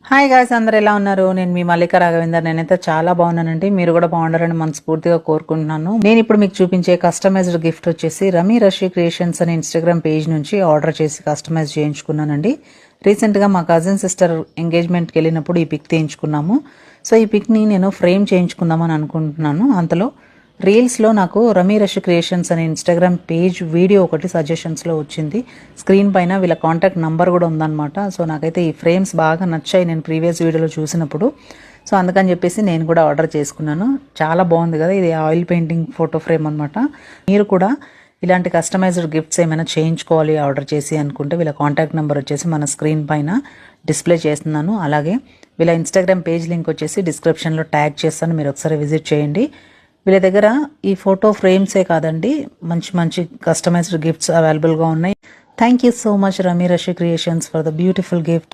Hi guys, అందరు ఎలా ఉన్నారు? నేను మీ మల్లిక రాఘవేందర్. నేనైతే చాలా బాగున్నానండి. మీరు కూడా బాగుండాలని మనస్ఫూర్తిగా కోరుకుంటున్నాను. నేను ఇప్పుడు మీకు చూపించే కస్టమైజ్డ్ గిఫ్ట్ వచ్చేసి రమీ రషి క్రియేషన్స్ అనే ఇన్స్టాగ్రామ్ పేజ్ నుంచి ఆర్డర్ చేసి కస్టమైజ్ చేయించుకున్నానండి. రీసెంట్గా మా కజిన్ సిస్టర్ ఎంగేజ్మెంట్కి వెళ్ళినప్పుడు ఈ పిక్ తీయించుకున్నాము. సో ఈ పిక్ని నేను ఫ్రేమ్ చేయించుకుందామని అనుకుంటున్నాను. అంతలో రీల్స్లో నాకు రమీ రషి క్రియేషన్స్ అనే ఇన్స్టాగ్రామ్ పేజ్ వీడియో ఒకటి సజెషన్స్లో వచ్చింది. స్క్రీన్ పైన వీళ్ళ కాంటాక్ట్ నంబర్ కూడా ఉందన్నమాట. సో నాకైతే ఈ ఫ్రేమ్స్ బాగా నచ్చాయి నేను ప్రీవియస్ వీడియోలో చూసినప్పుడు. సో అందుకని చెప్పేసి నేను కూడా ఆర్డర్ చేసుకున్నాను. చాలా బాగుంది కదా, ఇది ఆయిల్ పెయింటింగ్ ఫోటో ఫ్రేమ్ అనమాట. మీరు కూడా ఇలాంటి కస్టమైజ్డ్ గిఫ్ట్స్ ఏమైనా చేయించుకోవాలి ఆర్డర్ చేసి అనుకుంటే వీళ్ళ కాంటాక్ట్ నెంబర్ వచ్చేసి మన స్క్రీన్ పైన డిస్ప్లే చేస్తున్నాను. అలాగే వీళ్ళ ఇన్స్టాగ్రామ్ పేజ్ లింక్ వచ్చేసి డిస్క్రిప్షన్లో ట్యాగ్ చేస్తాను, మీరు ఒకసారి విజిట్ చేయండి. వీళ్ళ దగ్గర ఈ ఫోటో ఫ్రేమ్సే కాదండి, మంచి మంచి కస్టమైజ్డ్ గిఫ్ట్స్ అవైలబుల్గా ఉన్నాయి. Thank you so much Rami Rashi creations for the beautiful gift.